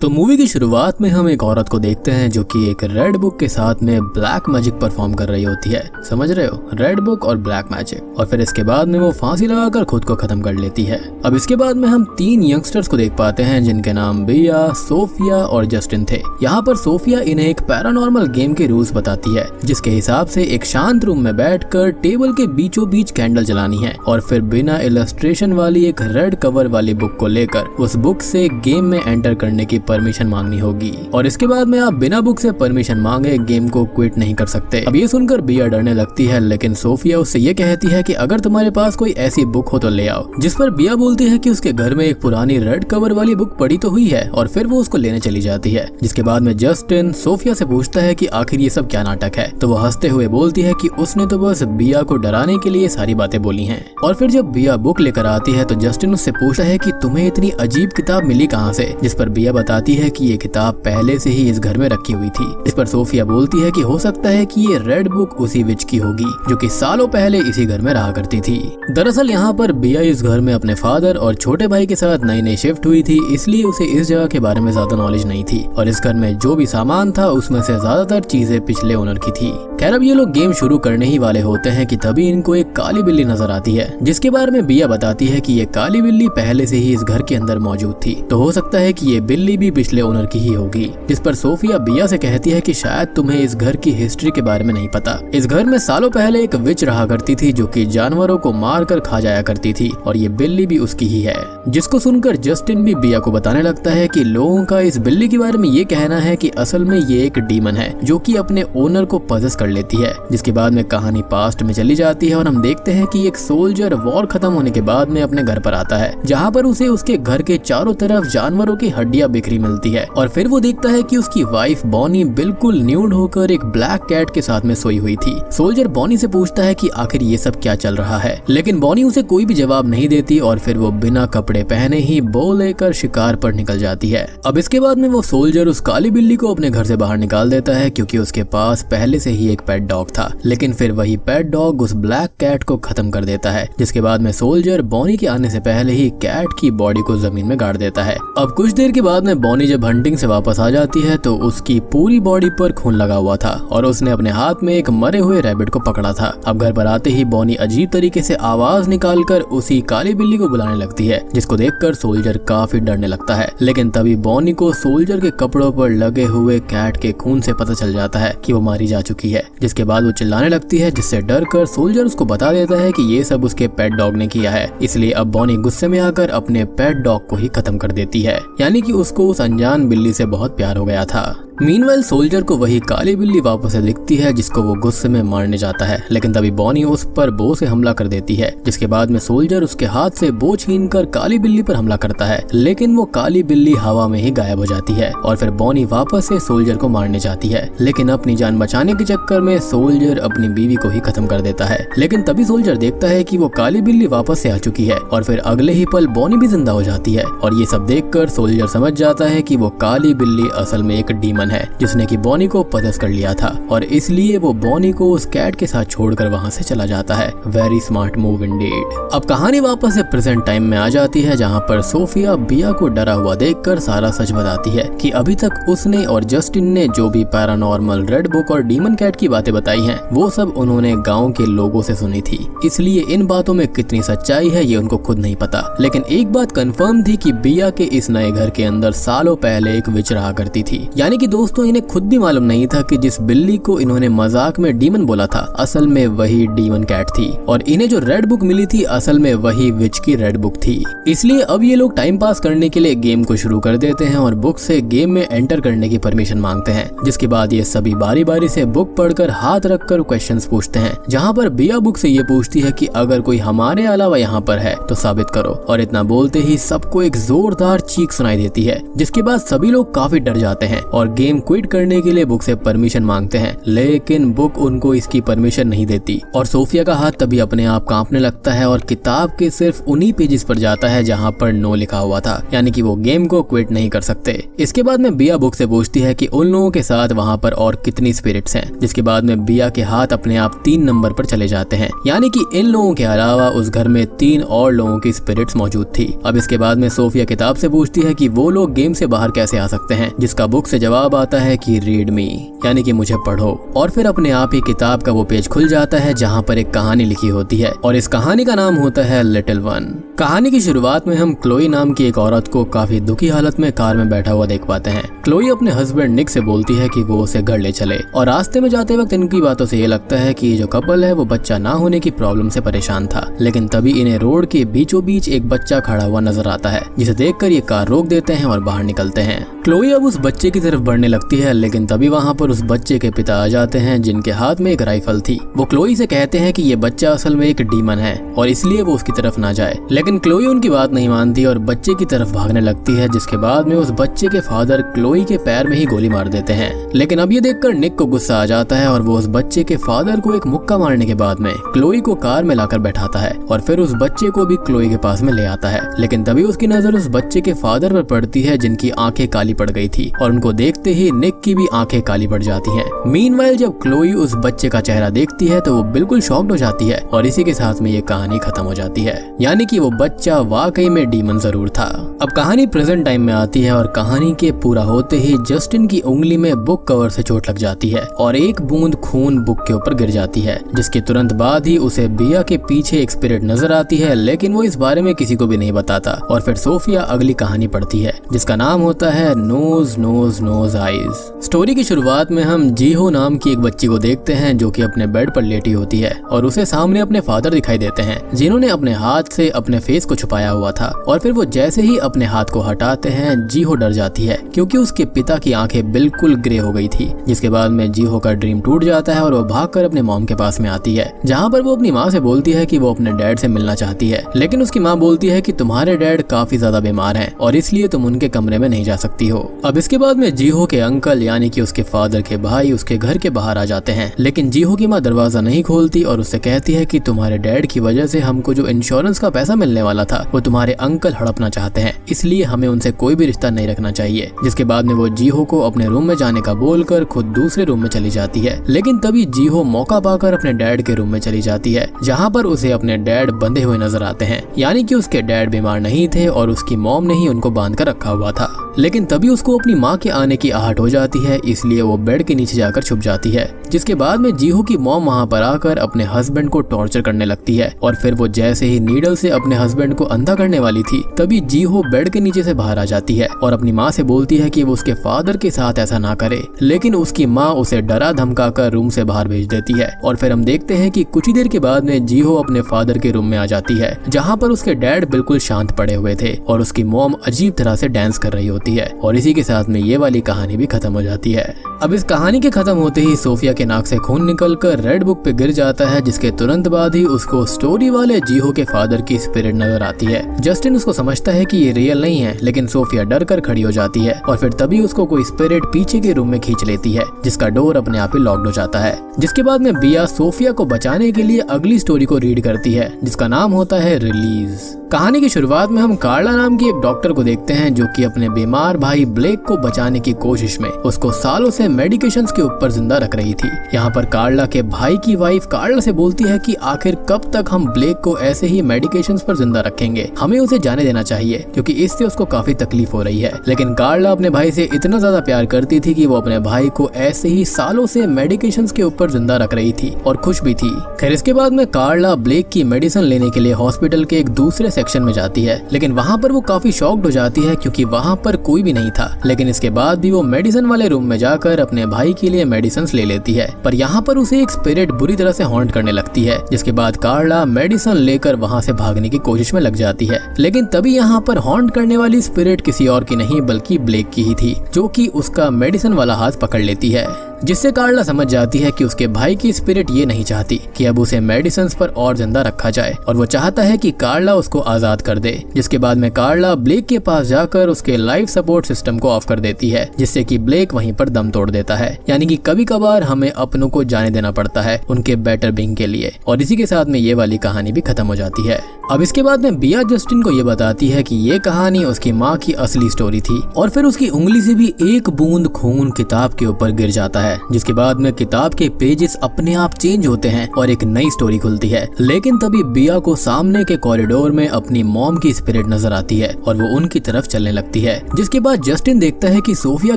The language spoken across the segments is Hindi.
तो मूवी की शुरुआत में हम एक औरत को देखते हैं जो कि एक रेड बुक के साथ में ब्लैक मैजिक परफॉर्म कर रही होती है। समझ रहे हो, रेड बुक और ब्लैक मैजिक। और फिर इसके बाद में वो फांसी लगाकर खुद को खत्म कर लेती है। अब इसके बाद में हम 3 यंगस्टर्स को देख पाते हैं जिनके नाम बिया, सोफिया और जस्टिन थे। यहाँ पर सोफिया इन्हें एक पैरानॉर्मल गेम के रूल्स बताती है, जिसके हिसाब से एक शांत रूम में बैठकर टेबल के बीचों बीच कैंडल जलानी है और फिर बिना इलस्ट्रेशन वाली एक रेड कवर वाली बुक को लेकर उस बुक से गेम में एंटर करने की परमिशन मांगनी होगी। और इसके बाद में आप बिना बुक से परमिशन मांगे गेम को क्विट नहीं कर सकते। अब ये सुनकर बिया डरने लगती है, लेकिन सोफिया उससे ये कहती है कि अगर तुम्हारे पास कोई ऐसी बुक हो तो ले आओ। जिस पर बिया बोलती है कि उसके घर में एक पुरानी रेड कवर वाली बुक पड़ी तो हुई है, और फिर वो उसको लेने चली जाती है। जिसके बाद में जस्टिन सोफिया से पूछता है कि आखिर ये सब क्या नाटक है, तो वो हंसते हुए बोलती है कि उसने तो बस बिया को डराने के लिए सारी बातें बोली हैं। और फिर जब बिया बुक लेकर आती है तो जस्टिन उससे पूछता है कि तुम्हें इतनी अजीब किताब मिली कहाँ से, जिस पर बिया बताती है कि ये किताब पहले से ही इस घर में रखी हुई थी। इस पर सोफिया बोलती है कि हो सकता है कि ये रेड बुक उसी विच की होगी जो कि सालों पहले इसी घर में रहा करती थी। दरअसल यहाँ पर बिया इस घर में अपने फादर और छोटे भाई के साथ नई नई शिफ्ट हुई थी, इसलिए उसे इस जगह के बारे में ज्यादा नॉलेज नहीं थी और इस घर में जो भी सामान था उसमें से ज्यादातर चीजें पिछले ओनर की थी। खैर, अब ये लोग गेम शुरू करने ही वाले होते हैं कि तभी इनको एक काली बिल्ली नजर आती है, जिसके बारे में बिया बताती है कि ये काली बिल्ली पहले से ही इस घर के अंदर मौजूद थी, तो हो सकता है कि ये बिल्ली भी पिछले ओनर की ही होगी। जिस पर सोफिया बिया से कहती है कि शायद तुम्हें इस घर की हिस्ट्री के बारे में नहीं पता। इस घर में सालों पहले एक विच रहा करती थी जो कि जानवरों को मार कर खा जाया करती थी, और ये बिल्ली भी उसकी ही है। जिसको सुनकर जस्टिन भी बिया को बताने लगता है कि लोगों का इस बिल्ली के बारे में ये कहना है कि असल में ये एक डीमन है जो कि अपने ओनर को पजेस कर लेती है। जिसके बाद में कहानी पास्ट में चली जाती है और हम देखते हैं कि एक सोल्जर वॉर खत्म होने के बाद में अपने घर पर आता है, जहाँ पर उसे उसके घर के चारों तरफ जानवरों की हड्डियां बिखरी मिलती है। और फिर वो देखता है कि उसकी वाइफ बॉनी बिल्कुल न्यूड होकर एक ब्लैक कैट के साथ में सोई हुई थी। सोल्जर बॉनी से पूछता है कि आखिर ये सब क्या चल रहा है, लेकिन बॉनी उसे कोई भी जवाब नहीं देती और फिर वो बिना कपड़े पहने ही बो लेकर शिकार पर निकल जाती है। अब इसके बाद में वो सोल्जर उस काली बिल्ली को अपने घर से बाहर निकाल देता है क्योंकि उसके पास पहले से ही एक पेट डॉग था, लेकिन फिर वही पेट डॉग उस ब्लैक कैट को खत्म कर देता है। जिसके बाद में सोल्जर बॉनी के आने से पहले ही कैट की बॉडी को जमीन में गाड़ देता है। अब कुछ देर के बाद में बॉनी जब हंटिंग से वापस आ जाती है तो उसकी पूरी बॉडी पर खून लगा हुआ था और उसने अपने हाथ में एक मरे हुए रैबिट को पकड़ा था। अब घर पर आते ही बॉनी अजीब तरीके से आवाज निकालकर उसी काली बिल्ली को बुलाने लगती है, जिसको देखकर सोल्जर काफी डरने लगता है। लेकिन तभी बॉनी को सोल्जर के कपड़ों पर लगे हुए कैट के खून से पता चल जाता है कि वो मारी जा चुकी है। जिसके बाद वो चिल्लाने लगती है, जिससे डर कर सोल्जर उसको बता देता है कि ये सब उसके पेट डॉग ने किया है। इसलिए अब बॉनी गुस्से में आकर अपने पेट डॉग को ही खत्म कर देती है, यानी कि उसको उस अनजान बिल्ली से बहुत प्यार हो गया था। मीनवाइल सोल्जर को वही काली बिल्ली वापस से दिखती है जिसको वो गुस्से में मारने जाता है, लेकिन तभी बॉनी उस पर बो से हमला कर देती है। जिसके बाद में सोल्जर उसके हाथ से बो छीनकर काली बिल्ली पर हमला करता है, लेकिन वो काली बिल्ली हवा में ही गायब हो जाती है और फिर बॉनी वापस से सोल्जर को मारने जाती है, लेकिन अपनी जान बचाने के चक्कर में सोल्जर अपनी बीवी को ही खत्म कर देता है। लेकिन तभी सोल्जर देखता है कि वो काली बिल्ली वापस से आ चुकी है और फिर अगले ही पल बॉनी भी जिंदा हो जाती है। और ये सब देखकर सोल्जर समझ जाता है कि वो काली बिल्ली असल में एक डीमन है जिसने की बॉनी को पजेस कर लिया था, और इसलिए वो बॉनी को उस कैट के साथ छोड़कर वहां से चला जाता है। Very smart move Indeed. अब कहानी वापस से प्रेजेंट टाइम में आ जाती है, जहां पर सोफिया बिया को डरा हुआ देखकर सारा सच बताती है कि अभी तक उसने और जस्टिन ने जो भी पैरानॉर्मल रेड बुक और डीमन कैट की बातें बताई हैं वो सब उन्होंने गाँव के लोगों से सुनी थी, इसलिए इन बातों में कितनी सच्चाई है ये उनको खुद नहीं पता। लेकिन एक बात कंफर्म थी कि बिया के इस नए घर के अंदर सालों पहले एक विच रहा करती थी, यानी कि दोस्तों इन्हें खुद भी मालूम नहीं था कि जिस बिल्ली को इन्होंने मजाक में डीमन बोला था असल में वही डीमन कैट थी, और इन्हें जो रेड बुक मिली थी असल में वही विच की रेड बुक थी। इसलिए अब ये लोग टाइम पास करने के लिए गेम को शुरू कर देते हैं और बुक से गेम में एंटर करने की परमिशन मांगते हैं। जिसके बाद ये सभी बारी बारी से बुक पढ़कर हाथ रखकर क्वेश्चंस पूछते हैं, जहाँ पर बिया बुक से ये पूछती है कि अगर कोई हमारे अलावा यहाँ पर है तो साबित करो। और इतना बोलते ही सबको एक जोरदार चीख सुनाई देती है, जिसके बाद सभी लोग काफी डर जाते हैं और गेम गेम क्विट करने के लिए बुक से परमिशन मांगते हैं, लेकिन बुक उनको इसकी परमिशन नहीं देती और सोफिया का हाथ तभी अपने आप कांपने लगता है और किताब के सिर्फ उन्हीं पेजेस पर जाता है जहाँ पर नो लिखा हुआ था, यानी कि वो गेम को क्विट नहीं कर सकते। इसके बाद में बिया बुक से पूछती है कि उन लोगों के साथ वहाँ पर और कितनी स्पिरिट्स हैं, जिसके बाद में बिया के हाथ अपने आप 3 नंबर पर चले जाते हैं, यानी कि इन लोगों के अलावा उस घर में 3 और लोगों की स्पिरिट्स मौजूद थी। अब इसके बाद में सोफिया किताब से पूछती है कि वो लोग गेम से बाहर कैसे आ सकते हैं, जिसका बुक से जवाब आता है कि रीड मी, यानी कि मुझे पढ़ो। और फिर अपने आप ही किताब का वो पेज खुल जाता है जहाँ पर एक कहानी लिखी होती है और इस कहानी का नाम होता है लिटिल वन। कहानी की शुरुआत में हम क्लोई नाम की एक औरत को काफी दुखी हालत में कार में बैठा हुआ देख पाते हैं। क्लोई अपने हस्बैंड निक से बोलती है कि वो उसे घर ले चले और रास्ते में जाते वक्त इनकी बातों से ये लगता है कि जो कपल है वो बच्चा ना होने की प्रॉब्लम से परेशान था, लेकिन तभी इन्हें रोड के बीचों बीच एक बच्चा खड़ा हुआ नजर आता है, जिसे देखकर ये कार रोक देते हैं और बाहर निकलते हैं। क्लोई अब उस बच्चे की तरफ बढ़ने लगती है, लेकिन तभी वहाँ पर उस बच्चे के पिता आ जाते हैं जिनके हाथ में एक राइफल थी। वो क्लोई से कहते हैं कि ये बच्चा असल में एक डीमन है और इसलिए वो उसकी तरफ ना जाए, लेकिन क्लोई उनकी बात नहीं मानती और बच्चे की तरफ भागने लगती है, जिसके बाद में उस बच्चे के फादर क्लोई के पैर में ही गोली मार देते हैं। लेकिन अब ये देखकर निक को गुस्सा आ जाता है और वो उस बच्चे के फादर को एक मुक्का मारने के बाद में क्लोई को कार में लाकर बैठाता है और फिर उस बच्चे को भी क्लोई के पास में ले आता है। लेकिन तभी उसकी नजर उस बच्चे के फादर पर पड़ती है जिनकी आंखें काली पड़ गई थी और उनको देखते ही निक की भी आंखें काली पड़ जाती हैं। मीनवाइल जब क्लोई उस बच्चे का चेहरा देखती है तो वो बिल्कुल शॉक्ड हो जाती है और इसी के साथ में ये कहानी खत्म हो जाती है, यानी कि वो बच्चा वाकई में डीमन जरूर था। अब कहानी प्रेजेंट टाइम में आती है और कहानी के पूरा होते ही जस्टिन की उंगली में बुक कवर से चोट लग जाती है और एक बूंद खून बुक के ऊपर गिर जाती है, जिसके तुरंत बाद ही उसे बिया के पीछे एक स्पिरिट नजर आती है, लेकिन वो इस बारे में किसी को भी नहीं बताता। और फिर सोफिया अगली कहानी पढ़ती है जिसका नाम होता है nose nose nose eyes. Story की शुरुआत में हम जीहो नाम की एक बच्ची को देखते हैं जो कि अपने बेड पर लेटी होती है और उसे सामने अपने फादर दिखाई देते हैं जिन्होंने अपने हाथ से अपने फेस को छुपाया हुआ था। और फिर वो जैसे ही अपने हाथ को हटाते हैं जीहो डर जाती है क्योंकि उसके पिता की आंखें बिल्कुल ग्रे हो गई थी, जिसके बाद में जीहो का ड्रीम टूट जाता है और वो भागकर अपने मॉम के पास में आती है, जहाँ पर वो अपनी माँ से बोलती है कि वो अपने डैड से मिलना चाहती है। लेकिन उसकी माँ बोलती है कि तुम्हारे डैड काफी ज्यादा बीमार हैं और इसलिए तुम उनके कमरे में नहीं जा सकती हो। अब इसके बाद में जीहो के अंकल यानी कि उसके फादर के भाई उसके घर के बाहर आ जाते हैं, लेकिन जीहो की माँ दरवाजा नहीं खोलती और उससे कहती है कि तुम्हारे डैड की वजह से हमको जो इंश्योरेंस का पैसा मिलने वाला था वो तुम्हारे अंकल हड़पना चाहते हैं, इसलिए हमें उनसे कोई भी रिश्ता नहीं रखना चाहिए। जिसके बाद में वो जीहो को अपने रूम में जाने का बोलकर खुद दूसरे रूम में चली जाती है, लेकिन तभी जीहो मौका पाकर अपने डैड के रूम में चली जाती है जहाँ पर उसे अपने डैड बंधे हुए नजर आते हैं, यानी कि उसके डैड बीमार नहीं थे और उसकी मॉम ने ही उनको बांध कर रखा हुआ था। लेकिन तभी उसको अपनी माँ के आने की आहट हो जाती है, इसलिए वो बेड के नीचे जाकर छुप जाती है। जिसके बाद में जीहो की मॉम वहाँ पर आकर अपने हस्बैंड को टॉर्चर करने लगती है और फिर वो जैसे ही नीडल से अपने हस्बैंड को अंधा करने वाली थी तभी जीहो बेड के नीचे से बाहर आ जाती है और अपनी माँ से बोलती है कि वो उसके फादर के साथ ऐसा ना करे, लेकिन उसकी माँ उसे डरा धमका कर रूम से बाहर भेज देती है। और फिर हम देखते हैं कि कुछ ही देर के बाद में जीहो अपने फादर के रूम में आ जाती है जहाँ पर उसके डैड बिल्कुल शांत पड़े हुए थे और उसकी मॉम अजीब तरह से डांस कर रही होती है और इसी के साथ में ये वाली कहानी भी खत्म हो जाती है। अब इस कहानी के खत्म होते ही सोफिया के नाक से खून निकलकर रेड बुक पे गिर जाता है, जिसके तुरंत बाद ही उसको स्टोरी वाले जीहो के फादर की स्पिरिट नजर आती है। जस्टिन उसको समझता है कि ये रियल नहीं है, लेकिन सोफिया डर कर खड़ी हो जाती है और फिर तभी उसको कोई स्पिरिट पीछे के रूम में खींच लेती है, जिसका डोर अपने आप ही लॉक्ड हो जाता है। जिसके बाद में बिया सोफिया को बचाने के लिए अगली स्टोरी को रीड करती है जिसका नाम होता है रिलीज। कहानी की शुरुआत में हम कार्ला नाम की एक डॉक्टर को देखते हैं जो कि अपने बीमार भाई ब्लेक को बचाने की कोशिश में उसको सालों से मेडिकेशंस के ऊपर जिंदा रख रही थी। यहाँ पर कार्ला के भाई की वाइफ कार्ला से बोलती है कि आखिर कब तक हम ब्लेक को ऐसे ही मेडिकेशंस पर जिंदा रखेंगे, हमें उसे जाने देना चाहिए क्योंकि इससे उसको काफी तकलीफ हो रही है। लेकिन कार्ला अपने भाई से इतना ज्यादा प्यार करती थी कि वो अपने भाई को ऐसे ही सालों से मेडिकेशंस के ऊपर जिंदा रख रही थी और खुश भी थी। खैर इसके बाद में कार्ला ब्लेक की मेडिसिन लेने के लिए हॉस्पिटल के एक दूसरे सेक्शन में जाती है, लेकिन वहाँ पर वो काफी शॉक्ड हो जाती है क्योंकि वहाँ पर कोई भी नहीं था। लेकिन इसके बाद भी वो मेडिसिन वाले रूम में जाकर अपने भाई के लिए मेडिसिन ले लेती है, पर यहाँ पर उसे एक स्पिरिट बुरी तरह से हॉन्ट करने लगती है। जिसके बाद कार्ला मेडिसिन लेकर वहाँ से भागने की कोशिश में लग जाती है, लेकिन तभी यहाँ पर हॉन्ट करने वाली स्पिरिट किसी और की नहीं बल्कि ब्लेक की ही थी, जो कि उसका मेडिसिन वाला हाथ पकड़ लेती है। जिससे कार्ला समझ जाती है कि उसके भाई की स्पिरिट ये नहीं चाहती कि अब उसे मेडिसिन पर और जिंदा रखा जाए और वो चाहता है कि कार्ला उसको आजाद कर दे। जिसके बाद में कार्ला ब्लेक के पास जाकर उसके लाइफ सपोर्ट सिस्टम को ऑफ कर देती है, जिससे कि ब्लेक वहीं पर दम तोड़ देता है। यानी कि कभी कभार हमें अपनों को जाने देना पड़ता है उनके बेटर बीइंग के लिए। और इसी के साथ में ये वाली कहानी भी खत्म हो जाती है। अब इसके बाद में बिया जस्टिन को ये बताती है कि ये कहानी उसकी माँ की असली स्टोरी थी और फिर उसकी उंगली से भी एक बूंद खून किताब के ऊपर गिर जाता है, जिसके बाद में किताब के पेजेस अपने आप चेंज होते हैं और एक नई स्टोरी खुलती है। लेकिन तभी बिया को सामने के कॉरिडोर में अपनी मॉम की स्पिरिट नजर आती है और वो उनकी तरफ चलने लगती है। जिसके बाद जस्टिन देखता है कि सोफिया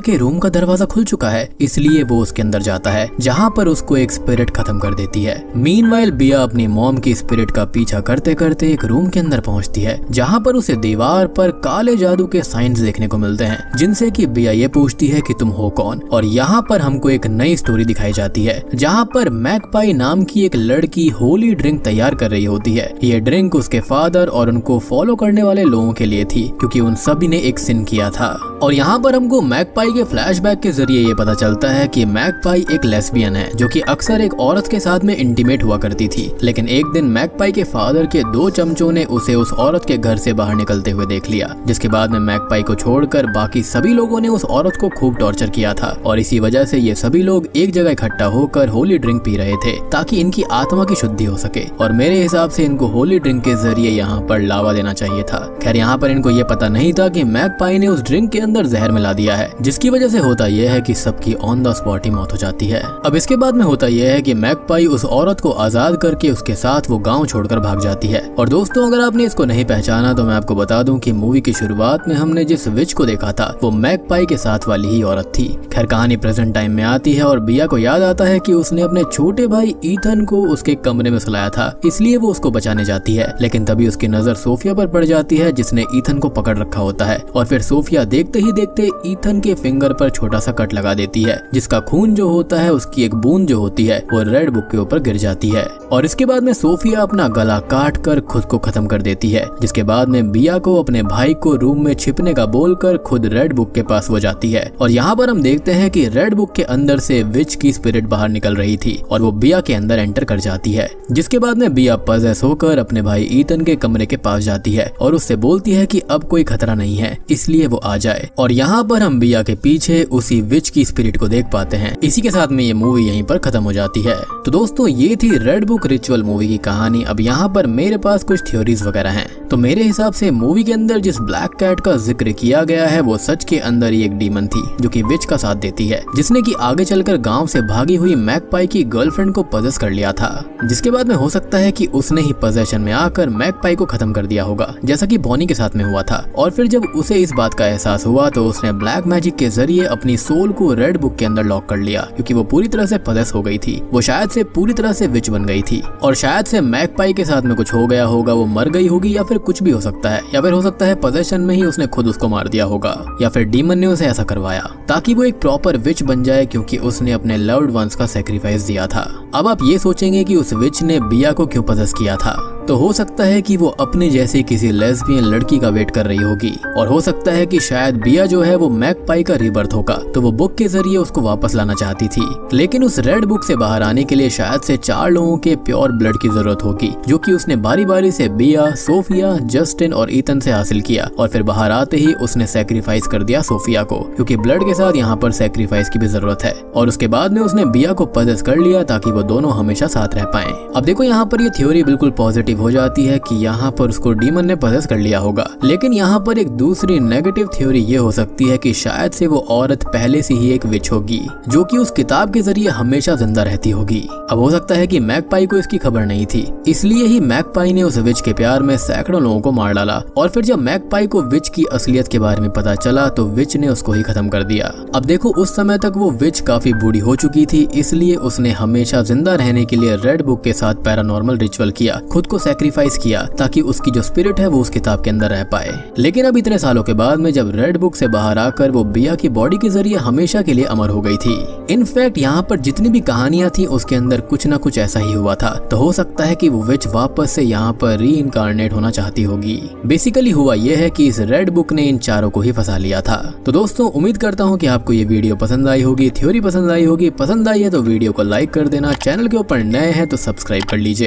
के रूम का दरवाजा खुल चुका है, इसलिए वो उसके अंदर जाता है, जहाँ पर उसको एक स्पिरिट खत्म कर देती है। मीनवाइल बिया अपनी मॉम की स्पिरिट का पीछा करते करते एक रूम के अंदर पहुंचती है, जहाँ पर उसे दीवार पर काले जादू के साइंस देखने को मिलते हैं, जिनसे कि बिया ये पूछती है कि तुम हो कौन। और यहाँ पर हमको एक नई स्टोरी दिखाई जाती है, जहाँ पर मैगपाई नाम की एक लड़की होली ड्रिंक तैयार कर रही होती है। ये ड्रिंक उसके फादर और उनको फॉलो करने वाले लोगों के लिए थी, क्योंकि उन सभी ने एक सिन किया था। और यहाँ पर हमको मैगपाई के फ्लैशबैक के जरिए ये पता चलता है कि मैगपाई एक लेस्बियन है, जो कि अक्सर एक औरत के साथ में इंटीमेट हुआ करती थी। लेकिन एक दिन मैगपाई के फादर के 2 चमचों ने उसे उस औरत के घर से बाहर निकलते हुए देख लिया, जिसके बाद में मैगपाई को छोड़कर बाकी सभी लोगों ने उस औरत को खूब टॉर्चर किया था। और इसी वजह से ये सभी लोग एक जगह इकट्ठा होकर होली ड्रिंक पी रहे थे, ताकि इनकी आत्मा की शुद्धि हो सके। और मेरे हिसाब से इनको होली ड्रिंक के जरिए यहाँ पर लावा देना चाहिए था। खैर यहाँ पर इनको ये पता नहीं था कि मैगपाई ने उस ड्रिंक के अंदर जहर मिला दिया है, जिसकी वजह से होता यह है कि सबकी ऑन द स्पॉट ही मौत हो जाती है। अब इसके बाद में होता यह है कि मैगपाई उस औरत को आजाद करके उसके साथ वो गाँव छोड़कर भाग जाती है। और दोस्तों, अगर आपने इसको नहीं पहचाना तो मैं आपको बता दूं कि मूवी की शुरुआत में हमने जिस विच को देखा था वो मैगपाई के साथ वाली ही औरत थी। खैर कहानी प्रेजेंट टाइम में आती है और बिया को याद आता है कि उसने अपने छोटे भाई ईथन को उसके कमरे में सुलाया था, इसलिए वो उसको बचाने जाती है। लेकिन तभी उसकी नजर सोफिया पर पड़ जाती है, जिसने ईथन को पकड़ रखा होता है। और फिर सोफिया देखते ही देखते ईथन के फिंगर पर छोटा सा कट लगा देती है, जिसका खून जो होता है उसकी एक बूंद जो होती है वो रेड बुक के ऊपर गिर जाती है। और इसके बाद में सोफिया अपना गला काट कर खुद को खत्म कर देती है। जिसके बाद में बिया को अपने भाई को रूम में छिपने का बोलकर खुद रेड बुक के पास वो जाती है। और यहाँ पर हम देखते हैं कि रेड बुक के अंदर से विच की स्पिरिट बाहर निकल रही थी और वो बिया के अंदर एंटर कर जाती है। जिसके बाद में बिया पजेस होकर अपने भाई ईथन के कमरे के पास जाती है और उससे बोलती है कि अब कोई खतरा नहीं है, इसलिए वो आ जाए। और यहाँ पर हम बिया के पीछे उसी विच की स्पिरिट को देख पाते हैं। इसी के साथ में ये मूवी यहीं पर खत्म हो जाती है। तो दोस्तों, ये थी रेड बुक रिचुअल मूवी की कहानी। अब यहाँ पर मेरे पास कुछ थ्योरीज वगैरह हैं। तो मेरे हिसाब से मूवी के अंदर जिस ब्लैक कैट का जिक्र किया गया है वो सच के अंदर ही एक डीमन थी, जो कि विच का साथ देती है, जिसने कि आगे चलकर गांव से भागी हुई मैगपाई की गर्लफ्रेंड को पजेस कर लिया था। जिसके बाद में हो सकता है कि उसने ही पोजेशन में आकर मैगपाई को खत्म कर दिया होगा, जैसा कि बॉनी के साथ में हुआ था। और फिर जब उसे इस बात का एहसास हुआ तो उसने ब्लैक मैजिक के जरिए अपनी सोल को रेड बुक के अंदर लॉक कर लिया, क्योंकि वो पूरी तरह से पजेस हो गई थी। वो शायद से पूरी तरह से विच बन गई थी और शायद से मैगपाई के साथ में कुछ हो गया होगा, वो मर गई होगी या फिर कुछ भी हो सकता है, या फिर हो सकता है पोजेशन में ही उसने खुद उसको मार दिया होगा, या फिर डीमन ने उसे ऐसा करवाया ताकि वो एक प्रॉपर विच बन जाए, क्योंकि उसने अपने लव्ड वंस का सैक्रिफाइस दिया था। अब आप ये सोचेंगे कि उस विच ने बिया को क्यों पोजेस किया था, तो हो सकता है कि वो अपने जैसी किसी लेस्बियन लड़की का वेट कर रही होगी, और हो सकता है कि शायद बिया जो है वो मैगपाई का रीबर्थ होगा, तो वो बुक के जरिए उसको वापस लाना चाहती थी। लेकिन उस रेड बुक से बाहर आने के लिए शायद से 4 लोगों के प्योर ब्लड की जरूरत होगी, जो कि उसने बारी बारी से बिया, सोफिया, जस्टिन और ईथन से हासिल किया। और फिर बाहर आते ही उसने सैक्रिफाइस कर दिया सोफिया को, क्योंकि ब्लड के साथ यहाँ पर सैक्रिफाइस की भी जरूरत है। और उसके बाद में उसने बिया को पजेस कर लिया ताकि वो दोनों हमेशा साथ रह पाएं। अब देखो, यहाँ पर ये थ्योरी बिल्कुल पॉजिटिव हो जाती है कि यहाँ पर उसको डीमन ने पजेस कर लिया होगा। लेकिन यहाँ पर एक दूसरी नेगेटिव थ्योरी ये हो सकती है कि शायद से वो औरत पहले से ही एक विच होगी, जो कि उस किताब के जरिए हमेशा जिंदा रहती होगी। अब हो सकता है कि मैगपाई को इसकी खबर नहीं थी, इसलिए ही मैगपाई ने उस विच के प्यार में सैकड़ों लोगों को मार डाला। और फिर जब मैगपाई को विच की असलियत के बारे में पता चला तो विच ने उसको ही खत्म कर दिया। अब देखो, उस समय तक वो विच काफी बूढ़ी हो चुकी थी, इसलिए उसने हमेशा जिंदा रहने के लिए रेड बुक के साथ पैरानॉर्मल रिचुअल किया, खुद को सेक्रीफाइस किया ताकि उसकी जो स्पिरिट है वो उस किताब के अंदर रह पाए। लेकिन अब इतने सालों के बाद में जब रेड बुक से बाहर आकर वो बिया की बॉडी के जरिए हमेशा के लिए अमर हो गई थी। इनफैक्ट यहाँ पर जितनी भी कहानियां थी उसके अंदर कुछ ना कुछ ऐसा ही हुआ था। तो हो सकता है कि वो विच वापस से यहाँ पर री-इनकार्नेट होना चाहती होगी। बेसिकली हुआ यह है कि इस रेड बुक ने इन चारों को ही फंसा लिया था। तो दोस्तों उम्मीद करता हूँ कि आपको ये वीडियो पसंद आई होगी, थ्योरी पसंद आई होगी। पसंद आई है तो वीडियो को लाइक कर देना, चैनल के ऊपर नए हैं तो सब्सक्राइब कर लीजिए।